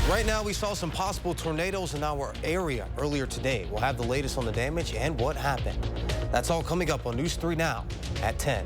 Right now, we saw some possible tornadoes in our area earlier today. We'll have the latest on the damage and what happened. That's all coming up on News 3 Now at 10.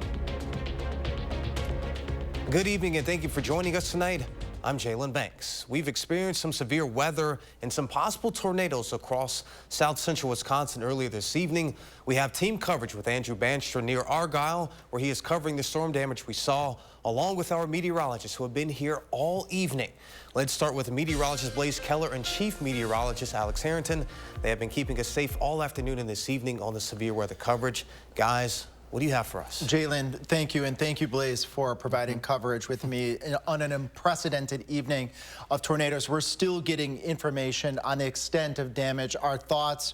Good evening and thank you for joining us tonight. I'm Jalen Banks. We've experienced some severe weather and some possible tornadoes across south central Wisconsin earlier this evening. We have team coverage with Andrew Banstra near Argyle, where he is covering the storm damage we saw, along with our meteorologists who have been here all evening. Let's start with meteorologist Blaze Keller and chief meteorologist Alex Harrington. They have been keeping us safe all afternoon and this evening on the severe weather coverage. Guys, what do you have for us? Jalen, thank you, and thank you, Blaze, for providing coverage with me on an unprecedented evening of tornadoes. We're still getting information on the extent of damage. Our thoughts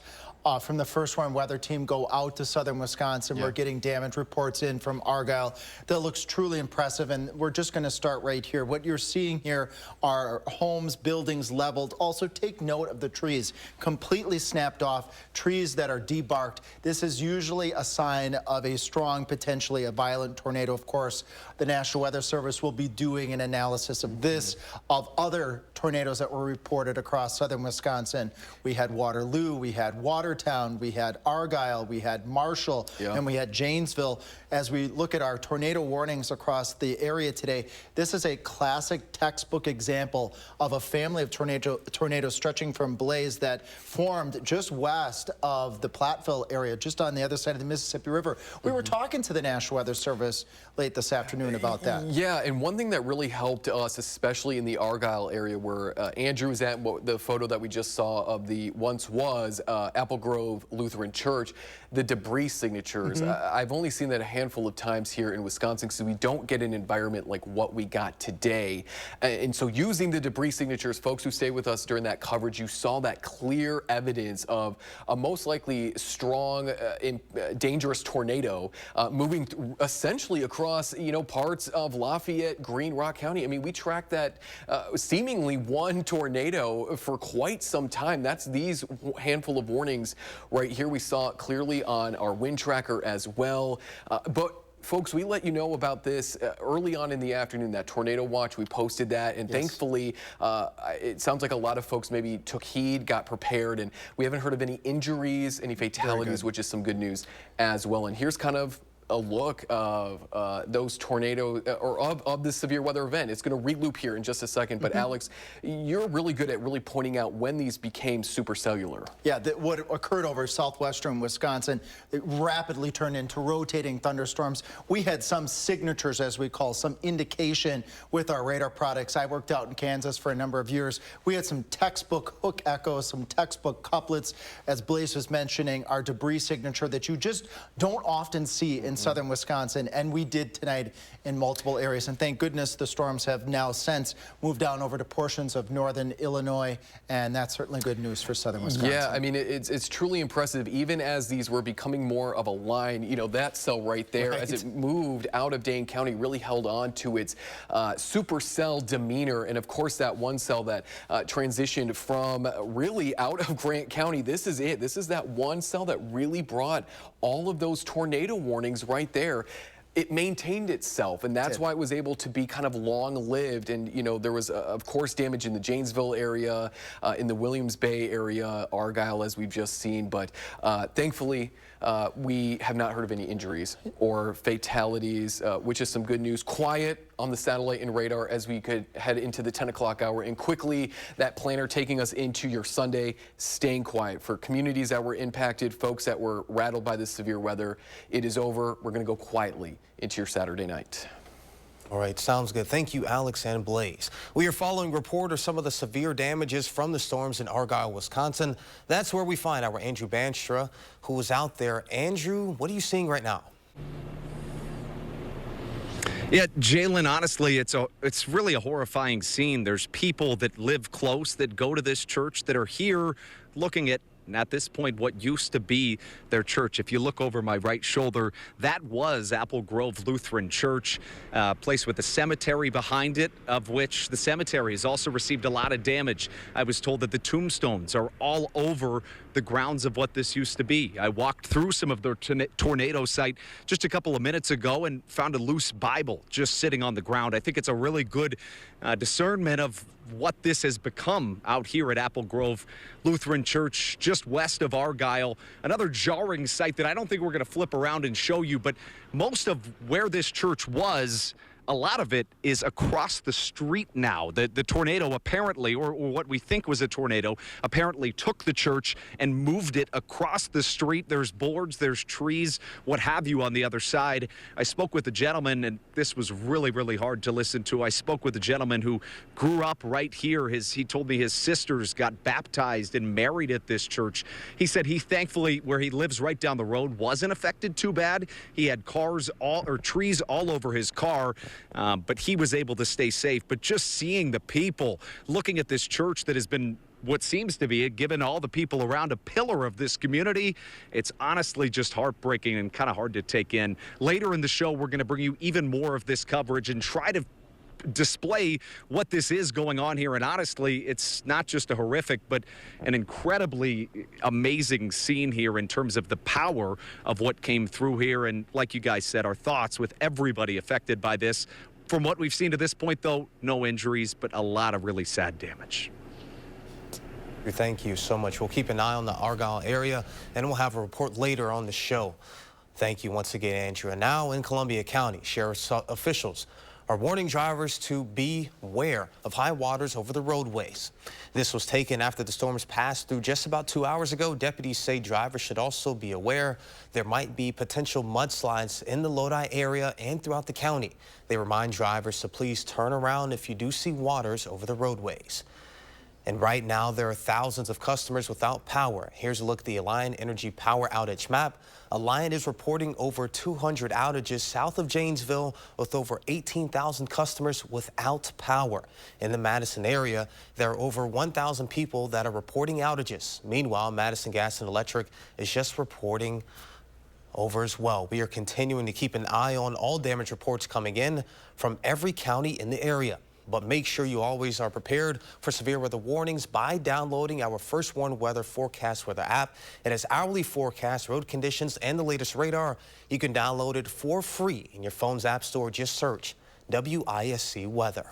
from the First Warn Weather Team go out to southern Wisconsin. We're getting damage reports in from Argyle. That looks truly impressive, and we're just going to start right here. What you're seeing here are homes, buildings leveled. Also, take note of the trees completely snapped off, trees that are debarked. This is usually a sign of a strong, potentially a violent tornado. Of course, the National Weather Service will be doing an analysis of this, of other tornadoes that were reported across southern Wisconsin. We had Waterloo, we had Watertown, we had Argyle, we had Marshall, and we had Janesville. As we look at our tornado warnings across the area today, this is a classic textbook example of a family of tornadoes stretching from Blaze that formed just west of the Platteville area, just on the other side of the Mississippi River. We were talking to the National Weather Service late this afternoon about that. Yeah, and one thing that really helped us, especially in the Argyle area where Andrew was at, the photo that we just saw of the once was Apple Grove Lutheran Church, the debris signatures. I've only seen that a handful of times here in Wisconsin because we don't get an environment like what we got today. And so using the debris signatures, folks who stay with us during that coverage, you saw that clear evidence of a most likely strong, dangerous tornado moving essentially across, parts of Lafayette, Green Rock County. I mean, we tracked that seemingly one tornado for quite some time. That's these handful of warnings right here. We saw it clearly on our wind tracker as well. But folks, we let you know about this early on in the afternoon, that tornado watch. We posted that, and thankfully, it sounds like a lot of folks maybe took heed, got prepared, and we haven't heard of any injuries, any fatalities, which is some good news as well. And here's kind of a look of those tornadoes, or of this severe weather event. It's going to reloop here in just a second, but Alex, you're really good at really pointing out when these became supercellular. Yeah, what occurred over southwestern Wisconsin, it rapidly turned into rotating thunderstorms. We had some signatures, as we call, some indication with our radar products. I worked out in Kansas for a number of years. We had some textbook hook echoes, some textbook couplets, as Blaze was mentioning, our debris signature that you just don't often see in southern Wisconsin, and we did tonight in multiple areas. And thank goodness the storms have now since moved down over to portions of northern Illinois, and that's certainly good news for southern Wisconsin. Yeah, I mean, it's truly impressive. Even as these were becoming more of a line, that cell right there, as it moved out of Dane County, really held on to its supercell demeanor. And of course, that one cell that transitioned from really out of Grant County, this is it. This is that one cell that really brought all of those tornado warnings right there. It maintained itself, and that's why it was able to be kind of long-lived. And, there was, of course, damage in the Janesville area, in the Williams Bay area, Argyle, as we've just seen. But thankfully, we have not heard of any injuries or fatalities, which is some good news. Quiet on the satellite and radar as we could head into the 10 o'clock hour. And quickly, that planner taking us into your Sunday, staying quiet. For communities that were impacted, folks that were rattled by this severe weather, it is over. We're going to go quietly into your Saturday night. All right, sounds good. Thank you, Alex and Blaze. We are following report of some of the severe damages from the storms in Argyle, Wisconsin. That's where we find our Andrew Banstra, who was out there. Andrew, what are you seeing right now? Yeah, Jalen, honestly, it's really a horrifying scene. There's people that live close that go to this church that are here looking at this point, what used to be their church. If you look over my right shoulder, that was Apple Grove Lutheran Church, a place with a cemetery behind it, of which the cemetery has also received a lot of damage. I was told that the tombstones are all over the grounds of what this used to be. I walked through some of the tornado site just a couple of minutes ago and found a loose Bible just sitting on the ground. I think it's a really good discernment of what this has become out here at Apple Grove Lutheran Church, just west of Argyle. Another jarring sight that I don't think we're going to flip around and show you, but most of where this church was, a lot of it is across the street now. The tornado apparently, or what we think was a tornado, apparently took the church and moved it across the street. There's boards, there's trees, what have you on the other side. I spoke with a gentleman, and this was really, really hard to listen to. I spoke with a gentleman who grew up right here. He told me his sisters got baptized and married at this church. He said he thankfully, where he lives right down the road, wasn't affected too bad. He had trees all over his car. But he was able to stay safe. But just seeing the people looking at this church that has been what seems to be, given all the people around, a pillar of this community, it's honestly just heartbreaking and kind of hard to take in. Later in the show, we're going to bring you even more of this coverage and try to display what this is going on here. And honestly, it's not just a horrific, but an incredibly amazing scene here in terms of the power of what came through here. And like you guys said, our thoughts with everybody affected by this. From what we've seen to this point, though, no injuries, but a lot of really sad damage. Thank you so much. We'll keep an eye on the Argyle area, and we'll have a report later on the show. Thank you once again, Andrew. And now in Columbia County, sheriff's officials are warning drivers to beware of high waters over the roadways. This was taken after the storms passed through just about 2 hours ago. Deputies say drivers should also be aware there might be potential mudslides in the Lodi area and throughout the county. They remind drivers to please turn around if you do see waters over the roadways. And right now, there are thousands of customers without power. Here's a look at the Alliant Energy power outage map. Alliant is reporting over 200 outages south of Janesville, with over 18,000 customers without power. In the Madison area, there are over 1,000 people that are reporting outages. Meanwhile, Madison Gas and Electric is just reporting over as well. We are continuing to keep an eye on all damage reports coming in from every county in the area. But make sure you always are prepared for severe weather warnings by downloading our First Warn Weather Forecast Weather app. It has hourly forecasts, road conditions, and the latest radar. You can download it for free in your phone's app store. Just search WISC Weather.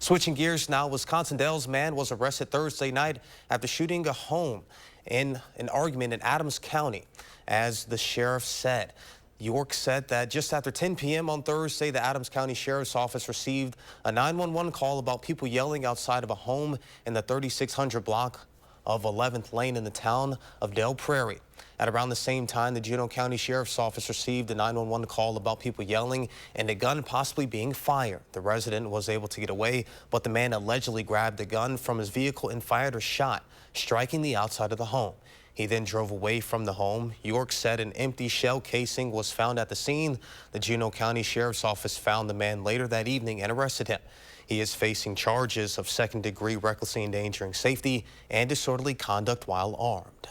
Switching gears now, Wisconsin Dells man was arrested Thursday night after shooting a home in an argument in Adams County, as the sheriff said. York said that just after 10 p.m. on Thursday, the Adams County Sheriff's Office received a 911 call about people yelling outside of a home in the 3600 block of 11th Lane in the town of Del Prairie. At around the same time, the Juneau County Sheriff's Office received a 911 call about people yelling and a gun possibly being fired. The resident was able to get away, but the man allegedly grabbed the gun from his vehicle and fired a shot, striking the outside of the home. He then drove away from the home. York said an empty shell casing was found at the scene. The Juneau County Sheriff's Office found the man later that evening and arrested him. He is facing charges of second-degree recklessly endangering safety and disorderly conduct while armed.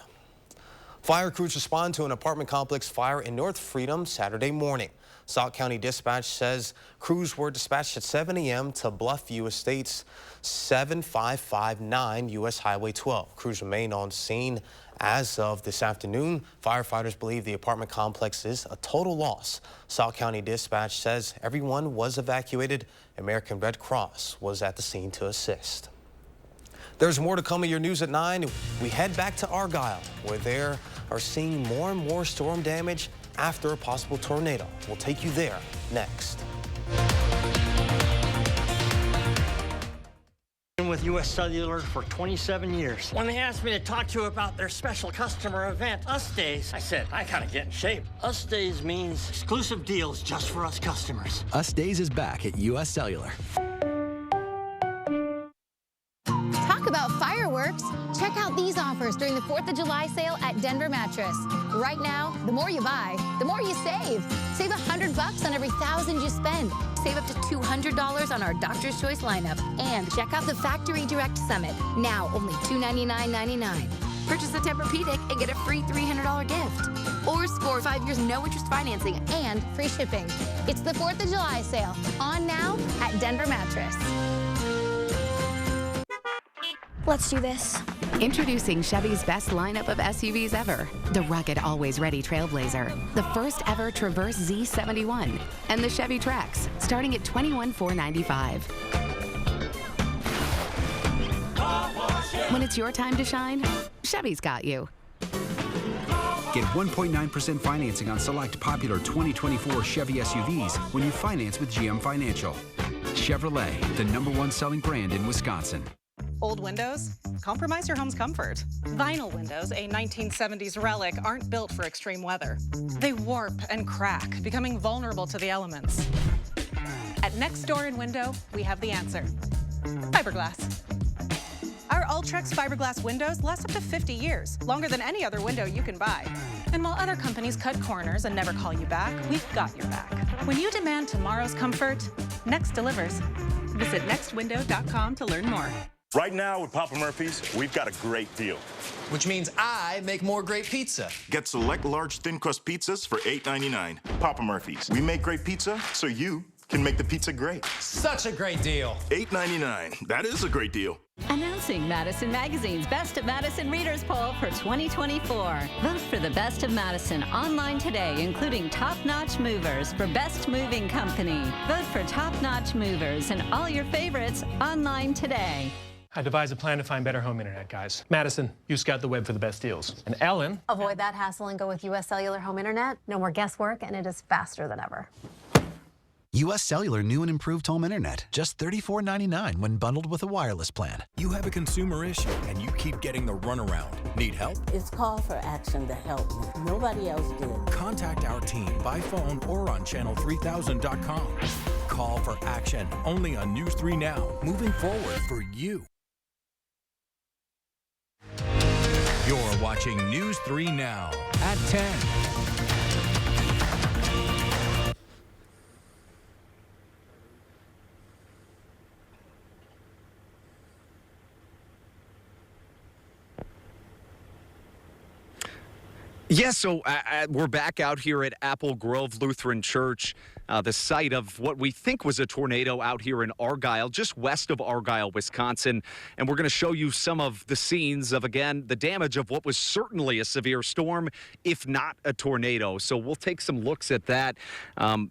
Fire crews respond to an apartment complex fire in North Freedom Saturday morning. Sauk County Dispatch says crews were dispatched at 7 a.m. to Bluffview Estates 7559 U.S. Highway 12. Crews remain on scene as of this afternoon. Firefighters believe the apartment complex is a total loss. Sauk County Dispatch says everyone was evacuated. American Red Cross was at the scene to assist. There's more to come in your news at 9. We head back to Argyle, where they are seeing more and more storm damage after a possible tornado. We'll take you there next. Been with U.S. Cellular for 27 years. When they asked me to talk to you about their special customer event, Us Days, I said, I gotta get in shape. Us Days means exclusive deals just for us customers. Us Days is back at U.S. Cellular. Talk about fireworks. Check out these offers during the 4th of July sale at Denver Mattress. Right now, the more you buy, the more you save. Save $100 on every $1,000 you spend. Save up to $200 on our Doctor's Choice lineup. And check out the Factory Direct Summit. Now only $299.99. Purchase a Tempur-Pedic and get a free $300 gift. Or score 5 years no-interest financing and free shipping. It's the 4th of July sale. On now at Denver Mattress. Let's do this. Introducing Chevy's best lineup of SUVs ever. The rugged, always-ready Trailblazer, the first ever Traverse Z71, and the Chevy Trax, starting at $21,495. When it's your time to shine, Chevy's got you. Get 1.9% financing on select popular 2024 Chevy SUVs when you finance with GM Financial. Chevrolet, the #1 selling brand in Wisconsin. Old windows? Compromise your home's comfort. Vinyl windows, a 1970s relic, aren't built for extreme weather. They warp and crack, becoming vulnerable to the elements. At Next Door and Window, we have the answer. Fiberglass. Our Ultrex fiberglass windows last up to 50 years, longer than any other window you can buy. And while other companies cut corners and never call you back, we've got your back. When you demand tomorrow's comfort, Next delivers. Visit nextwindow.com to learn more. Right now with Papa Murphy's, we've got a great deal. Which means I make more great pizza. Get select large thin crust pizzas for $8.99. Papa Murphy's. We make great pizza so you can make the pizza great. Such a great deal. $8.99. That is a great deal. Announcing Madison Magazine's Best of Madison Readers Poll for 2024. Vote for the Best of Madison online today, including top-notch movers for Best Moving Company. Vote for top-notch movers and all your favorites online today. I devised a plan to find better home internet, guys. Madison, you scout the web for the best deals. And Ellen... Avoid that hassle and go with U.S. Cellular Home Internet. No more guesswork, and it is faster than ever. U.S. Cellular new and improved home internet. Just $34.99 when bundled with a wireless plan. You have a consumer issue and you keep getting the runaround. Need help? It's call for action to help me. Nobody else did. Contact our team by phone or on channel3000.com. Call for action only on News 3 Now. Moving forward for you. You're watching News 3 Now at 10. Yeah, so we're back out here at Apple Grove Lutheran Church, the site of what we think was a tornado out here in Argyle, just west of Argyle, Wisconsin. And we're going to show you some of the scenes of, again, the damage of what was certainly a severe storm, if not a tornado. So we'll take some looks at that.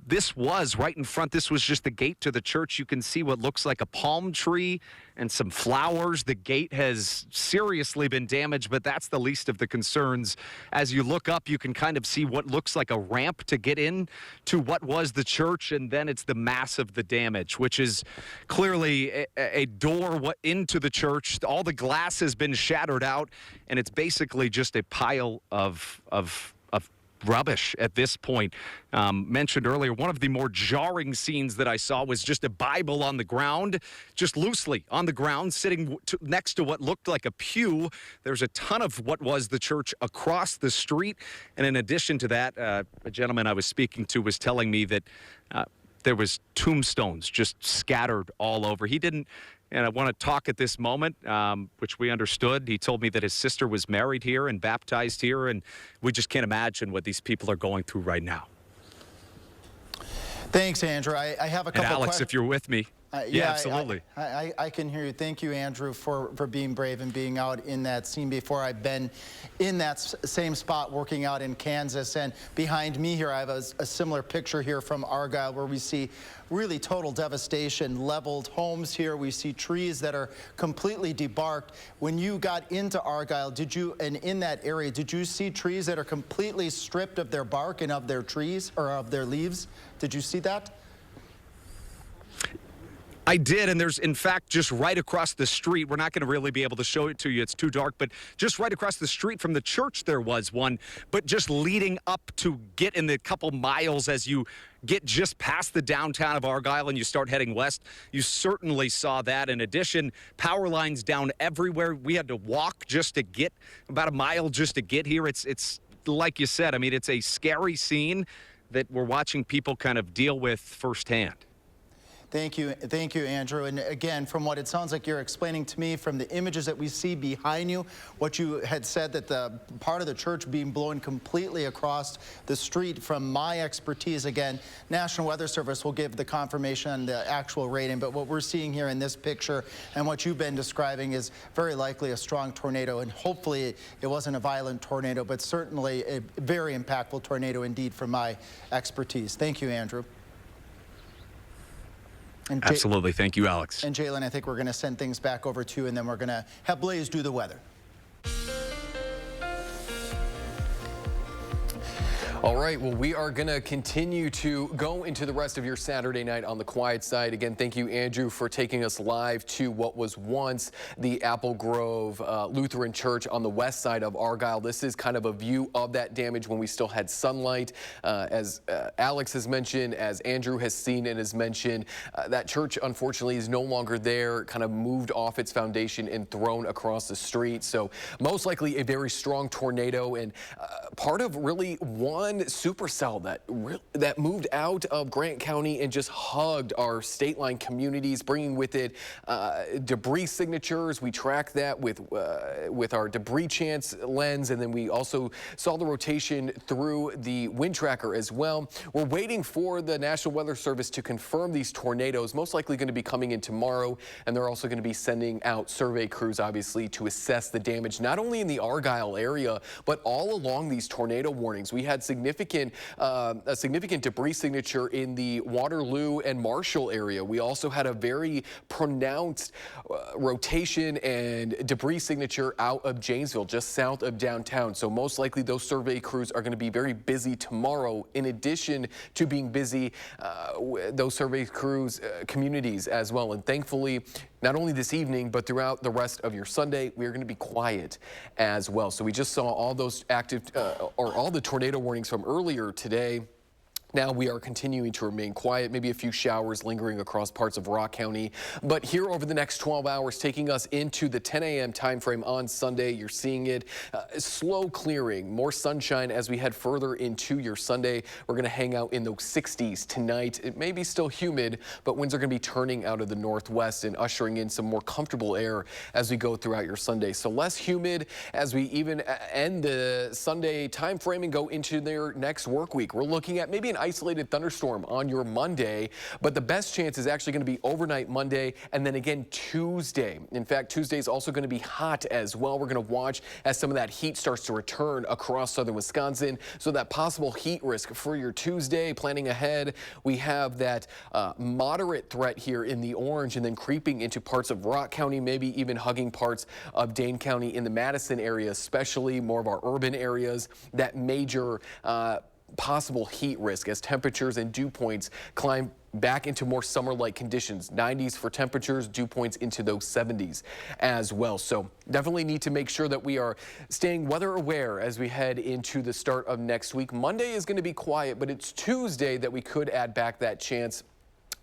This was right in front. This was just the gate to the church. You can see what looks like a palm tree and some flowers. The gate has seriously been damaged, but that's the least of the concerns. As you look up, you can kind of see what looks like a ramp to get in to what was the church, and then it's the mass of the damage, which is clearly a door into the church. All the glass has been shattered out, and it's basically just a pile of rubbish at this point. Mentioned earlier, one of the more jarring scenes that I saw was just a Bible on the ground, just loosely on the ground, sitting next to what looked like a pew. There's a ton of what was the church across the street. And in addition to that, a gentleman I was speaking to was telling me that there was tombstones just scattered all over. He didn't, and I want to talk at this moment, which we understood. He told me that his sister was married here and baptized here, and we just can't imagine what these people are going through right now. Thanks, Andrew. I have a couple and Alex, questions. if you're with me. Yeah, absolutely. I can hear you. Thank you, Andrew, for being brave and being out in that scene before. I've been in that same spot working out in Kansas. And behind me here, I have a similar picture here from Argyle where we see really total devastation, leveled homes here. We see trees that are completely debarked. When you got into Argyle, and in that area, did you see trees that are completely stripped of their bark and of their trees or of their leaves? Did you see that? I did, and there's, in fact, just right across the street, we're not going to really be able to show it to you, it's too dark, but just right across the street from the church there was one, but just leading up to get in the couple miles as you get just past the downtown of Argyle and you start heading west, you certainly saw that. In addition, power lines down everywhere. We had to walk just to get about a mile just to get here. It's like you said, I mean, it's a scary scene that we're watching people kind of deal with firsthand. Thank you, Andrew. And again, from what it sounds like you're explaining to me, from the images that we see behind you, what you had said that the part of the church being blown completely across the street. From my expertise, again, National Weather Service will give the confirmation on the actual rating, but what we're seeing here in this picture and what you've been describing is very likely a strong tornado, and hopefully it wasn't a violent tornado, but certainly a very impactful tornado indeed from my expertise. Thank you, Andrew. Absolutely. Thank you, Alex. And Jalen, I think we're going to send things back over to you, and then we're going to have Blaze do the weather. All right, well, we are going to continue to go into the rest of your Saturday night on the quiet side. Again, thank you, Andrew, for taking us live to what was once the Apple Grove Lutheran Church on the west side of Argyle. This is kind of a view of that damage when we still had sunlight. As Alex has mentioned, as Andrew has seen and has mentioned, that church, unfortunately, is no longer there, kind of moved off its foundation and thrown across the street. So most likely a very strong tornado, and part of really one supercell that moved out of Grant County and just hugged our state line communities, bringing with it debris signatures. We tracked that with our debris chance lens, and then we also saw the rotation through the wind tracker as well. We're waiting for the National Weather Service to confirm these tornadoes, most likely going to be coming in tomorrow, and they're also going to be sending out survey crews, obviously, to assess the damage, not only in the Argyle area, but all along these tornado warnings. We had a significant debris signature in the Waterloo and Marshall area. We also had a very pronounced rotation and debris signature out of Janesville, just south of downtown. So most likely those survey crews are going to be very busy tomorrow. In addition to being busy, those survey crews, communities as well. And thankfully, not only this evening, but throughout the rest of your Sunday, we are going to be quiet as well. So we just saw all those active, or all the tornado warnings from earlier today. Now we are continuing to remain quiet, maybe a few showers lingering across parts of Rock County. But here over the next 12 hours, taking us into the 10 a.m. time frame on Sunday, you're seeing it slow clearing, more sunshine as we head further into your Sunday. We're going to hang out in those 60s tonight. It may be still humid, but winds are going to be turning out of the northwest and ushering in some more comfortable air as we go throughout your Sunday. So less humid as we even end the Sunday time frame and go into their next work week. We're looking at maybe an isolated thunderstorm on your Monday, but the best chance is actually going to be overnight Monday and then again Tuesday. In fact, Tuesday is also going to be hot as well. We're going to watch as some of that heat starts to return across southern Wisconsin. So that possible heat risk for your Tuesday, planning ahead, we have that moderate threat here in the orange and then creeping into parts of Rock County, maybe even hugging parts of Dane County in the Madison area, especially more of our urban areas. That major possible heat risk as temperatures and dew points climb back into more summer-like conditions. 90s for temperatures, dew points into those 70s as well. So definitely need to make sure that we are staying weather aware as we head into the start of next week. Monday is going to be quiet, but it's Tuesday that we could add back that chance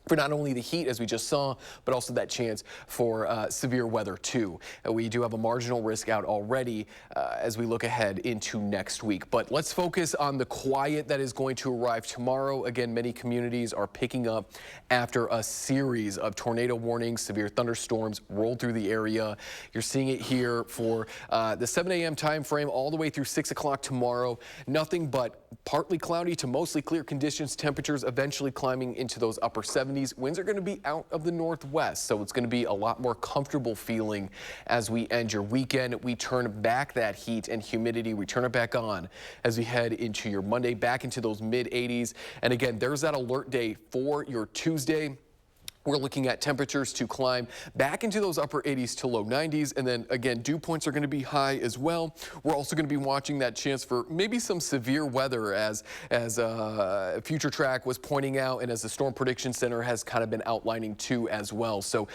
for not only the heat, as we just saw, but also that chance for severe weather, too. We do have a marginal risk out already as we look ahead into next week. But let's focus on the quiet that is going to arrive tomorrow. Again, many communities are picking up after a series of tornado warnings, severe thunderstorms rolled through the area. You're seeing it here for the 7 a.m. time frame all the way through 6 o'clock tomorrow. Nothing but partly cloudy to mostly clear conditions, temperatures eventually climbing into those upper 70s. Winds are going to be out of the northwest, so it's going to be a lot more comfortable feeling as we end your weekend. We turn back that heat and humidity. We turn it back on as we head into your Monday, back into those mid 80s. And again, there's that alert day for your Tuesday. We're looking at temperatures to climb back into those upper 80s to low 90s. And then again, dew points are going to be high as well. We're also going to be watching that chance for maybe some severe weather as Future Track was pointing out and as the Storm Prediction Center has kind of been outlining too as well. So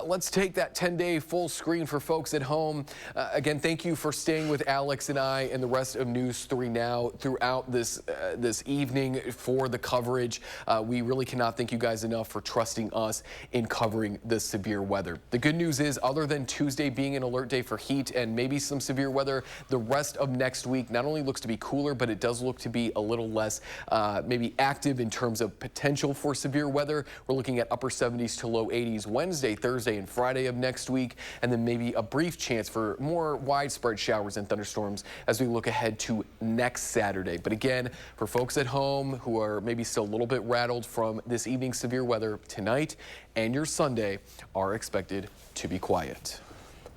let's take that 10-day full screen for folks at home. Again, thank you for staying with Alex and I and the rest of News 3 Now throughout this evening for the coverage. We really cannot thank you guys enough for trusting us in covering the severe weather. The good news is, other than Tuesday being an alert day for heat and maybe some severe weather, the rest of next week not only looks to be cooler, but it does look to be a little less maybe active in terms of potential for severe weather. We're looking at upper 70s to low 80s Wednesday, Thursday, and Friday of next week, and then maybe a brief chance for more widespread showers and thunderstorms as we look ahead to next Saturday. But again, for folks at home who are maybe still a little bit rattled from this evening's severe weather, tonight and your Sunday are expected to be quiet.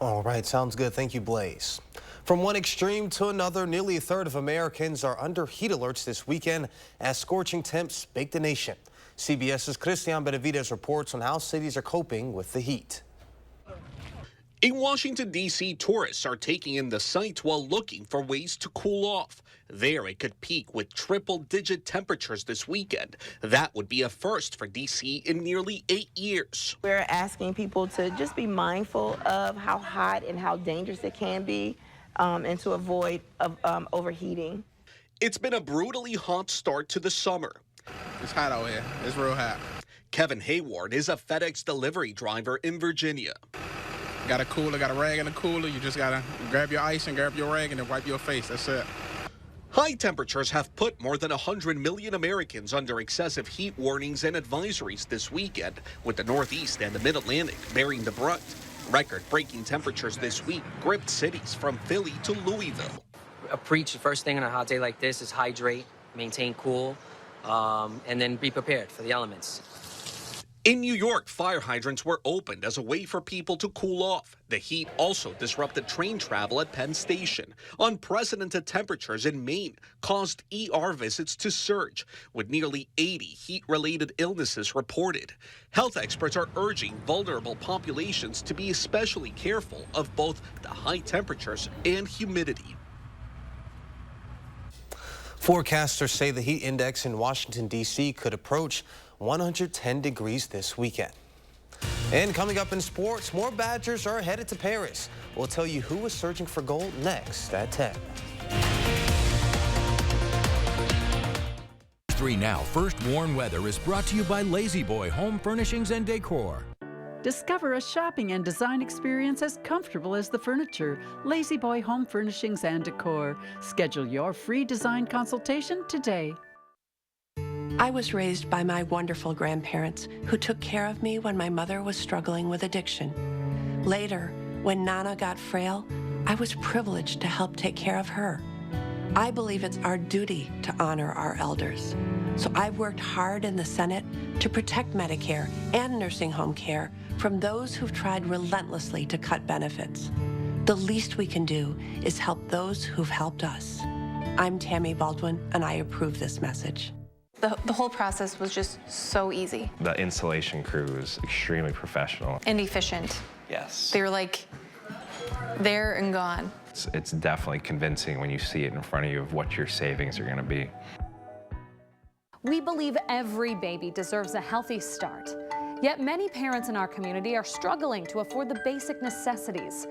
All right, sounds good. Thank you, Blaze. From one extreme to another, nearly a third of Americans are under heat alerts this weekend as scorching temps bake the nation. CBS's Christian Benavidez reports on how cities are coping with the heat. In Washington, D.C., tourists are taking in the sights while looking for ways to cool off. There, it could peak with triple-digit temperatures this weekend. That would be a first for D.C. in nearly 8 years. We're asking people to just be mindful of how hot and how dangerous it can be and to avoid overheating. It's been a brutally hot start to the summer. It's hot out here. It's real hot. Kevin Hayward is a FedEx delivery driver in Virginia. Got a cooler, got a rag in the cooler. You just got to grab your ice and grab your rag and then wipe your face. That's it. High temperatures have put more than 100 million Americans under excessive heat warnings and advisories this weekend, with the Northeast and the Mid-Atlantic bearing the brunt. Record-breaking temperatures this week gripped cities from Philly to Louisville. Preach the first thing on a hot day like this is hydrate, maintain cool, and then be prepared for the elements. In New York, fire hydrants were opened as a way for people to cool off. The heat also disrupted train travel at Penn Station. Unprecedented temperatures in Maine caused ER visits to surge, with nearly 80 heat-related illnesses reported. Health experts are urging vulnerable populations to be especially careful of both the high temperatures and humidity. Forecasters say the heat index in Washington, D.C. could approach 110 degrees this weekend. And coming up in sports, more Badgers are headed to Paris. We'll tell you who is searching for gold next at 10. 3 Now First Warn Weather is brought to you by Lazy Boy Home Furnishings and Decor. Discover a shopping and design experience as comfortable as the furniture. Lazy Boy Home Furnishings and Decor. Schedule your free design consultation today. I was raised by my wonderful grandparents who took care of me when my mother was struggling with addiction. Later, when Nana got frail, I was privileged to help take care of her. I believe it's our duty to honor our elders. So I've worked hard in the Senate to protect Medicare and nursing home care from those who've tried relentlessly to cut benefits. The least we can do is help those who've helped us. I'm Tammy Baldwin, and I approve this message. The whole process was just so easy. The installation crew is extremely professional. And efficient. Yes. They were like there and gone. It's definitely convincing when you see it in front of you of what your savings are going to be. We believe every baby deserves a healthy start. Yet many parents in our community are struggling to afford the basic necessities.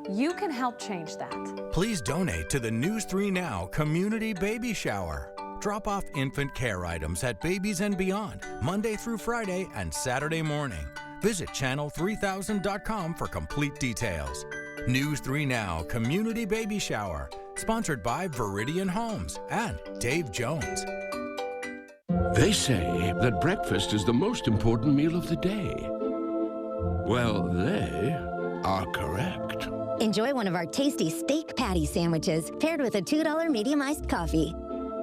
You can help change that. Please donate to the News 3 Now Community Baby Shower. Drop off infant care items at Babies and Beyond, Monday through Friday and Saturday morning. Visit channel3000.com for complete details. News 3 Now Community Baby Shower, sponsored by Viridian Homes and Dave Jones. They say that breakfast is the most important meal of the day. Well, they are correct. Enjoy one of our tasty steak patty sandwiches paired with a $2 medium-iced coffee.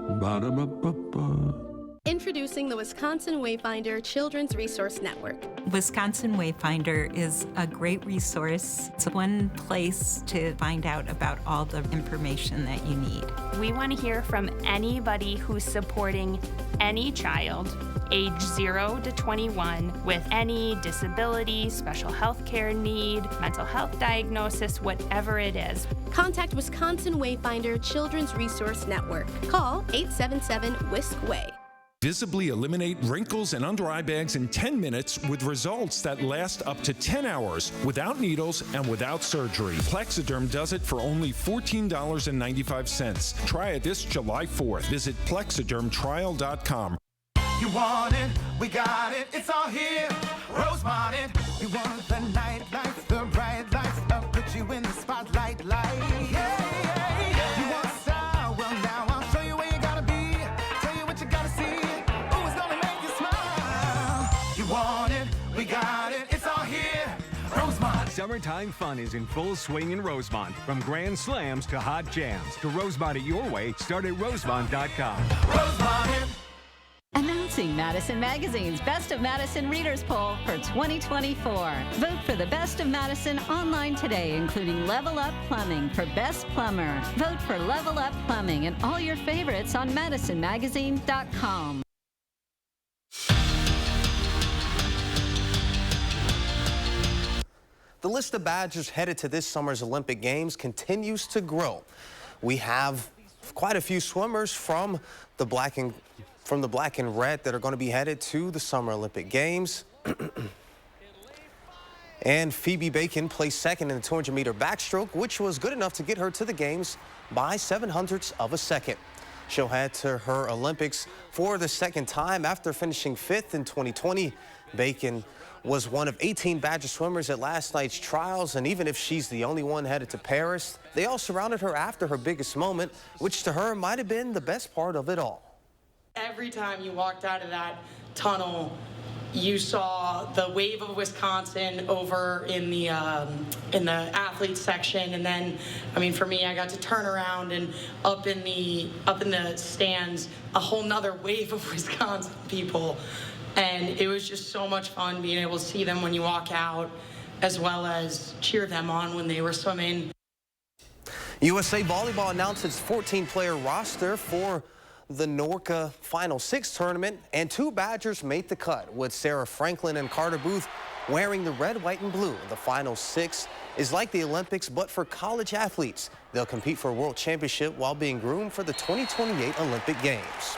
Ba-da-ba-ba-ba. Introducing the Wisconsin Wayfinder Children's Resource Network. Wisconsin Wayfinder is a great resource. It's one place to find out about all the information that you need. We want to hear from anybody who's supporting any child age 0 to 21 with any disability, special health care need, mental health diagnosis, whatever it is. Contact Wisconsin Wayfinder Children's Resource Network. Call 877-WISC-WAY. Visibly eliminate wrinkles and under eye bags in 10 minutes with results that last up to 10 hours without needles and without surgery. Plexiderm does it for only $14.95. Try it this July 4th. Visit plexidermtrial.com. You want it, we got it, it's all here. Rosemont it. We want the night lights, the bright lights, put you in the spotlight, light. Yeah, yeah, yeah. You want style? Well, now I'll show you where you gotta be. Tell you what you gotta see. Oh, it's gonna make you smile. You want it, we got it, it's all here. Rosemont. Summertime fun is in full swing in Rosemont. From grand slams to hot jams. To Rosemont it your way, start at rosemont.com. Rosemont it. Announcing Madison Magazine's Best of Madison Readers Poll for 2024. Vote for the Best of Madison online today, including Level Up Plumbing for Best Plumber. Vote for Level Up Plumbing and all your favorites on madisonmagazine.com. The list of Badgers headed to this summer's Olympic Games continues to grow. We have quite a few swimmers from the black and red that are going to be headed to the Summer Olympic Games. And Phoebe Bacon placed second in the 200-meter backstroke, which was good enough to get her to the games by 0.07 of a second. She'll head to her Olympics for the second time after finishing 5th in 2020. Bacon was one of 18 Badger swimmers at last night's trials, and even if she's the only one headed to Paris, they all surrounded her after her biggest moment, which to her might have been the best part of it all. Every time you walked out of that tunnel, you saw the wave of Wisconsin over in the athlete section, and then, I mean, for me, I got to turn around and up in the stands, a whole nother wave of Wisconsin people, and it was just so much fun being able to see them when you walk out, as well as cheer them on when they were swimming. USA Volleyball announced its 14-player roster for the Norca Final Six tournament, and 2 Badgers made the cut, with Sarah Franklin and Carter Booth wearing the red, white, and blue. The Final Six is like the Olympics, but for college athletes. They'll compete for a world championship while being groomed for the 2028 Olympic Games.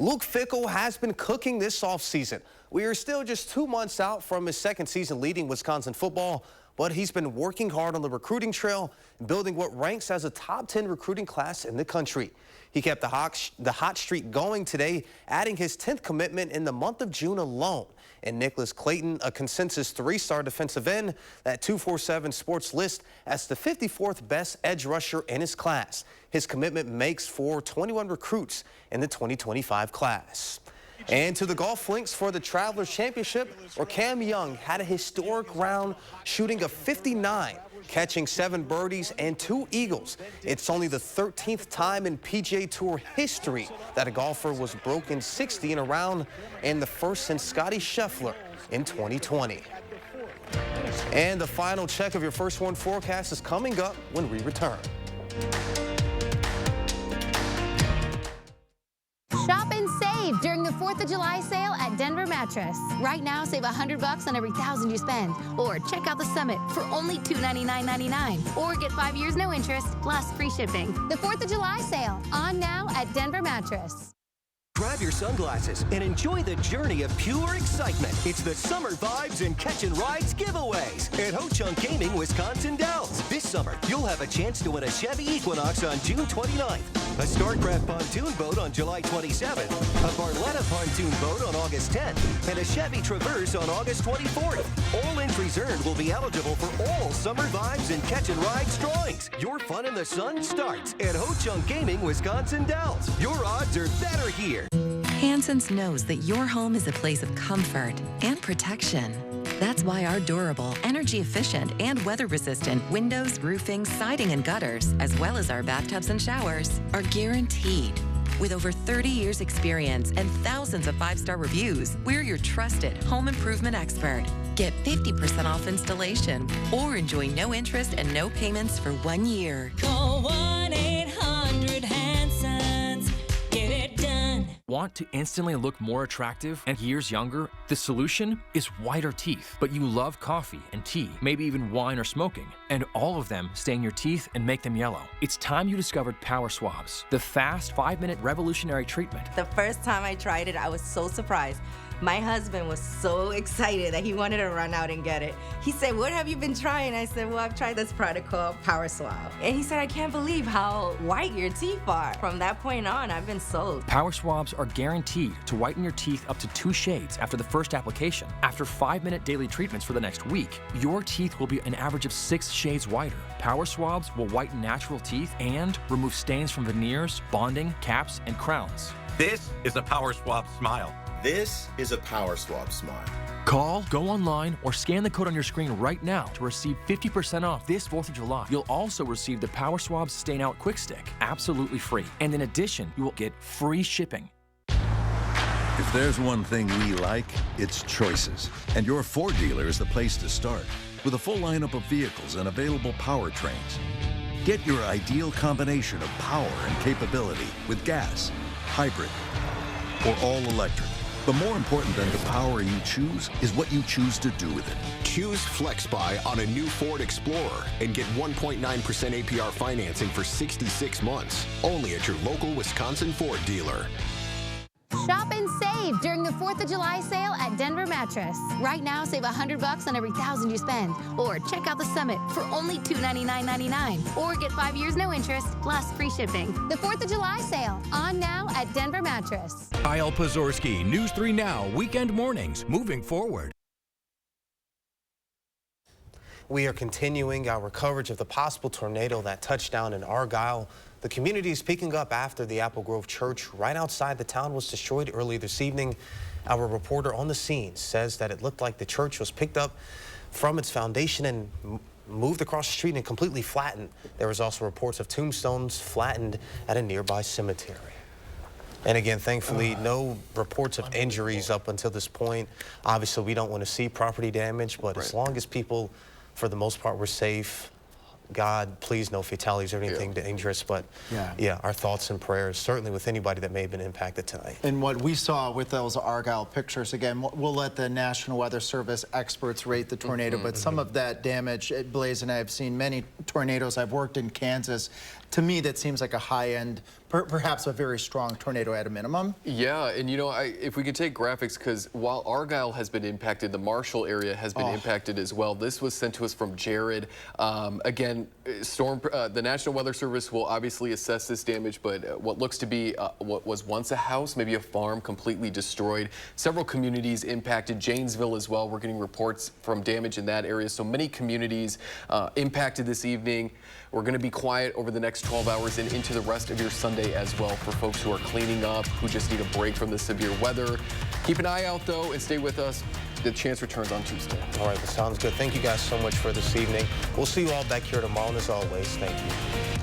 Luke Fickell has been cooking this offseason. We are still just 2 months out from his second season leading Wisconsin football, but he's been working hard on the recruiting trail, building what ranks as a top 10 recruiting class in the country. He kept the hot streak going today, adding his 10th commitment in the month of June alone. And Nicholas Clayton, a consensus 3-star defensive end that 247 Sports lists as the 54th best edge rusher in his class. His commitment makes for 21 recruits in the 2025 class. And to the golf links for the Travelers Championship, where Cam Young had a historic round, shooting a 59, catching 7 birdies and 2 eagles. It's only the 13th time in PGA Tour history that a golfer was broken 60 in a round, and the first since Scottie Scheffler in 2020. And the final check of your First One forecast is coming up when we return. Shop and save during the 4th of July sale at Denver Mattress. Right now, save $100 on every $1,000 you spend. Or check out the Summit for only $299.99. Or get 5 years no interest plus free shipping. The 4th of July sale on now at Denver Mattress. Grab your sunglasses and enjoy the journey of pure excitement. It's the Summer Vibes and Catch and Rides giveaways at Ho-Chunk Gaming, Wisconsin Dells. This summer, you'll have a chance to win a Chevy Equinox on June 29th, a StarCraft pontoon boat on July 27th, a Barletta pontoon boat on August 10th, and a Chevy Traverse on August 24th. All entries earned will be eligible for all Summer Vibes and Catch and Rides drawings. Your fun in the sun starts at Ho-Chunk Gaming, Wisconsin Dells. Your odds are better here. Hanson's knows that your home is a place of comfort and protection. That's why our durable, energy-efficient, and weather-resistant windows, roofing, siding, and gutters, as well as our bathtubs and showers, are guaranteed. With over 30 years' experience and thousands of 5-star reviews, we're your trusted home improvement expert. Get 50% off installation or enjoy no interest and no payments for 1 year. Call 1-800-HANSONS. Get it done. Want to instantly look more attractive and years younger? The solution is whiter teeth. But you love coffee and tea, maybe even wine or smoking, and all of them stain your teeth and make them yellow. It's time you discovered Power Swabs, the fast 5-minute revolutionary treatment. The first time I tried it, I was so surprised. My husband was so excited that he wanted to run out and get it. He said, "What have you been trying?" I said, "Well, I've tried this product called Power Swab." And he said, "I can't believe how white your teeth are." From that point on, I've been sold. Power Swabs are guaranteed to whiten your teeth up to 2 shades after the first application. After 5-minute daily treatments for the next week, your teeth will be an average of 6 shades whiter. Power Swabs will whiten natural teeth and remove stains from veneers, bonding, caps, and crowns. This is a Power Swab smile. This is a Power Swab smile. Call, go online, or scan the code on your screen right now to receive 50% off this 4th of July. You'll also receive the Power Swabs Stain Out Quick Stick, absolutely free. And in addition, you will get free shipping. If there's one thing we like, it's choices. And your Ford dealer is the place to start. With a full lineup of vehicles and available powertrains. Get your ideal combination of power and capability with gas, hybrid, or all electric. But more important than the power you choose is what you choose to do with it. Choose FlexBuy on a new Ford Explorer and get 1.9% APR financing for 66 months. Only at your local Wisconsin Ford dealer. Shop and save during the 4th of July sale at Denver Mattress. Right now, save $100 on every $1,000 you spend. Or check out the Summit for only $299.99. Or get 5 years no interest plus free shipping. The 4th of July sale on now at Denver Mattress. Kyle Pozorski, News 3 Now, weekend mornings, moving forward. We are continuing our coverage of the possible tornado that touched down in Argyle. The community is picking up after the Apple Grove Church right outside the town was destroyed earlier this evening. Our reporter on the scene says that it looked like the church was picked up from its foundation and moved across the street and completely flattened. There was also reports of tombstones flattened at a nearby cemetery. And again, thankfully, no reports of injuries up until this point. Obviously, we don't want to see property damage, but as long as people, for the most part, were safe, God, please no fatalities or anything dangerous, but yeah, our thoughts and prayers, certainly with anybody that may have been impacted tonight. And what we saw with those Argyle pictures, again, we'll let the National Weather Service experts rate the tornado, but some of that damage, Blaze and I have seen many tornadoes. I've worked in Kansas. To me, that seems like a high-end, perhaps a very strong tornado at a minimum. Yeah, and you know, if we could take graphics, because while Argyle has been impacted, the Marshall area has been impacted as well. This was sent to us from Jared. Again, the National Weather Service will obviously assess this damage, but what looks to be what was once a house, maybe a farm, completely destroyed. Several communities impacted, Janesville as well. We're getting reports from damage in that area. So many communities impacted this evening. We're going to be quiet over the next 12 hours and into the rest of your Sunday as well for folks who are cleaning up, who just need a break from the severe weather. Keep an eye out, though, and stay with us. The chance returns on Tuesday. All right, that sounds good. Thank you guys so much for this evening. We'll see you all back here tomorrow, and as always, thank you.